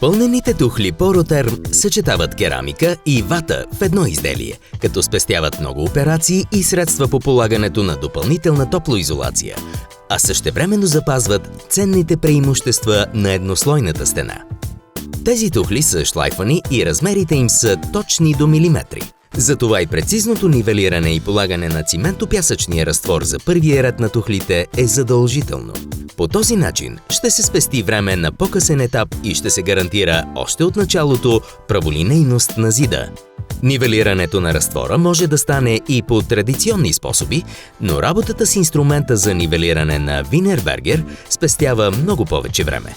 Пълнените тухли Поротерм съчетават керамика и вата в едно изделие, като спестяват много операции и средства по полагането на допълнителна топлоизолация, а същевременно запазват ценните преимущества на еднослойната стена. Тези тухли са шлайфани и размерите им са точни до милиметри. Затова и прецизното нивелиране и полагане на циментопясъчния разтвор за първия ред на тухлите е задължително. По този начин ще се спести време на по-късен етап и ще се гарантира още от началото праволинейност на зида. Нивелирането на разтвора може да стане и по традиционни способи, но работата с инструмента за нивелиране на Wienerberger спестява много повече време.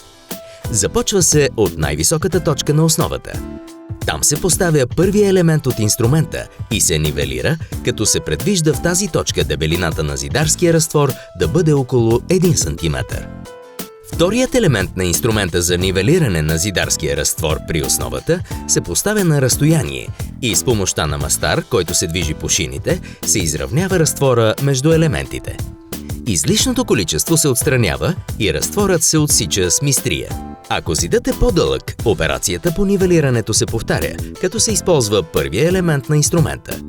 Започва се от най-високата точка на основата. Там се поставя първият елемент от инструмента и се нивелира, като се предвижда в тази точка дебелината на зидарския разтвор да бъде около 1 см. Вторият елемент на инструмента за нивелиране на зидарския разтвор при основата се поставя на разстояние и с помощта на мастар, който се движи по шините, се изравнява разтвора между елементите. Излишното количество се отстранява и разтворът се отсича с мистрия. Ако зидът е по-дълъг, операцията по нивелирането се повтаря, като се използва първия елемент на инструмента.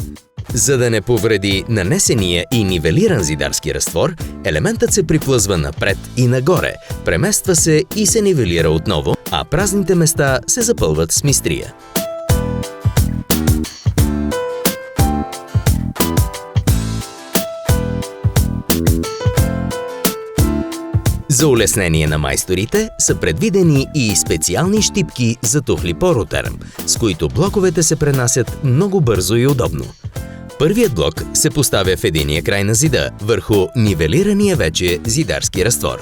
За да не повреди нанесения и нивелиран зидарски разтвор, елементът се приплъзва напред и нагоре, премества се и се нивелира отново, а празните места се запълват с мистрия. За улеснение на майсторите са предвидени и специални щипки за тухли Поротерм, с които блоковете се пренасят много бързо и удобно. Първият блок се поставя в единия край на зида, върху нивелирания вече зидарски разтвор.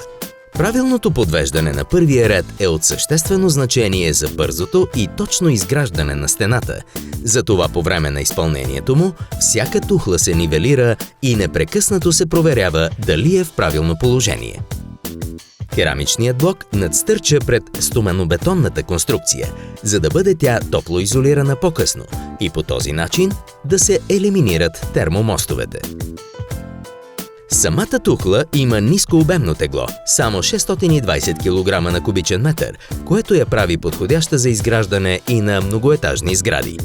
Правилното подвеждане на първия ред е от съществено значение за бързото и точно изграждане на стената. Затова по време на изпълнението му всяка тухла се нивелира и непрекъснато се проверява дали е в правилно положение. Керамичният блок надстърча пред стоманобетонната конструкция, за да бъде тя топлоизолирана по-късно и по този начин да се елиминират термомостовете. Самата тухла има нискообемно тегло, само 620 кг на кубичен метър, което я прави подходяща за изграждане и на многоетажни сгради.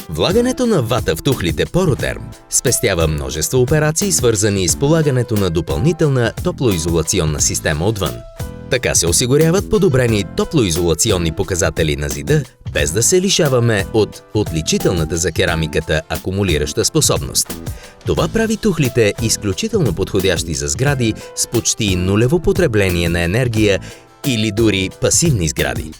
Влагането на вата в тухлите Поротерм спестява множество операции, свързани с полагането на допълнителна топлоизолационна система отвън. Така се осигуряват подобрени топлоизолационни показатели на зида, без да се лишаваме от отличителната за керамиката акумулираща способност. Това прави тухлите изключително подходящи за сгради с почти нулево потребление на енергия или дори пасивни сгради.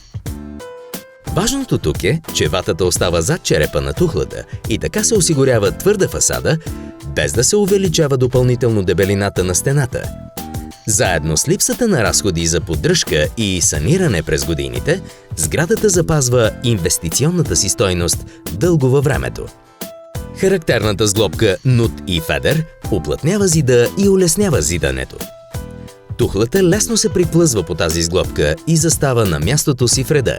Важното тук е, че ватата остава зад черепа на тухлата и така се осигурява твърда фасада, без да се увеличава допълнително дебелината на стената. Заедно с липсата на разходи за поддръжка и саниране през годините, сградата запазва инвестиционната си стойност дълго във времето. Характерната сглобка нут и федер уплътнява зида и улеснява зидането. Тухлата лесно се приплъзва по тази сглобка и застава на мястото си в реда.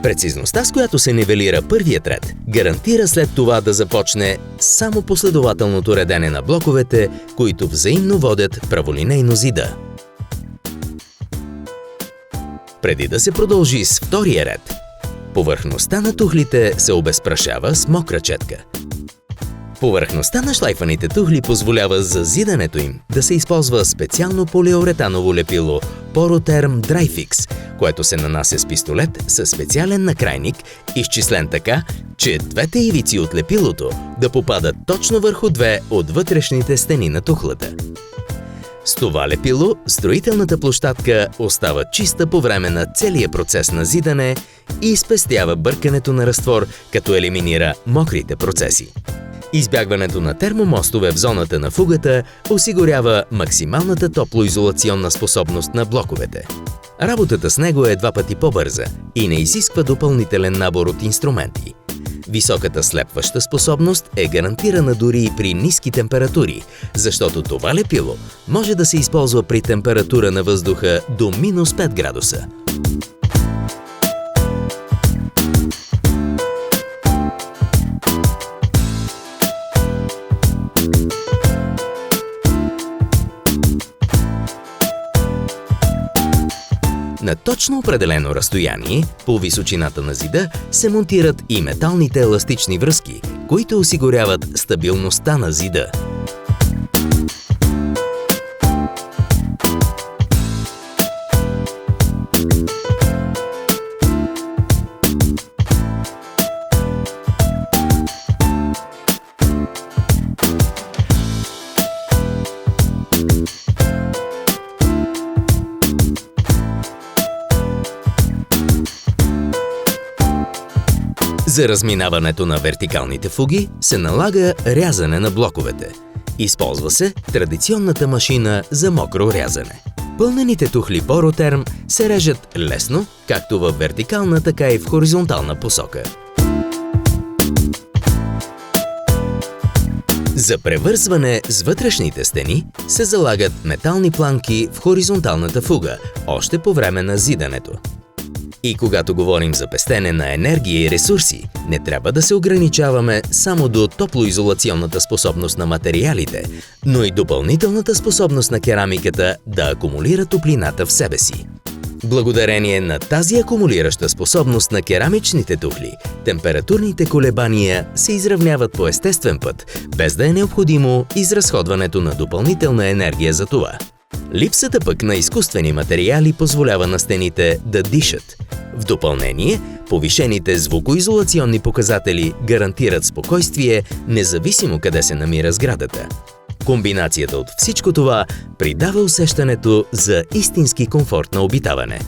Прецизността, с която се нивелира първият ред, гарантира след това да започне само последователното редене на блоковете, които взаимно водят праволинейно зида. Преди да се продължи с втория ред, повърхността на тухлите се обезпрашава с мокра четка. Повърхността на шлайфаните тухли позволява за зидането им да се използва специално полиуретаново лепило Poroterm Dryfix, което се нанася с пистолет със специален накрайник, изчислен така, че двете ивици от лепилото да попадат точно върху две от вътрешните стени на тухлата. С това лепило строителната площадка остава чиста по време на целия процес на зидане и спестява бъркането на разтвор, като елиминира мокрите процеси. Избягването на термомостове в зоната на фугата осигурява максималната топлоизолационна способност на блоковете. Работата с него е 2 пъти по-бърза и не изисква допълнителен набор от инструменти. Високата слепваща способност е гарантирана дори и при ниски температури, защото това лепило може да се използва при температура на въздуха до минус 5 градуса. На точно определено разстояние, по височината на зида, се монтират и металните еластични връзки, които осигуряват стабилността на зида. За разминаването на вертикалните фуги се налага рязане на блоковете. Използва се традиционната машина за мокро рязане. Пълнените тухли Поротерм се режат лесно, както в вертикална, така и в хоризонтална посока. За превързване с вътрешните стени се залагат метални планки в хоризонталната фуга, още по време на зидането. И когато говорим за пестене на енергия и ресурси, не трябва да се ограничаваме само до топлоизолационната способност на материалите, но и допълнителната способност на керамиката да акумулира топлината в себе си. Благодарение на тази акумулираща способност на керамичните тухли, температурните колебания се изравняват по естествен път, без да е необходимо изразходването на допълнителна енергия за това. Липсата пък на изкуствени материали позволява на стените да дишат. В допълнение, повишените звукоизолационни показатели гарантират спокойствие, независимо къде се намира сградата. Комбинацията от всичко това придава усещането за истински комфорт на обитаване.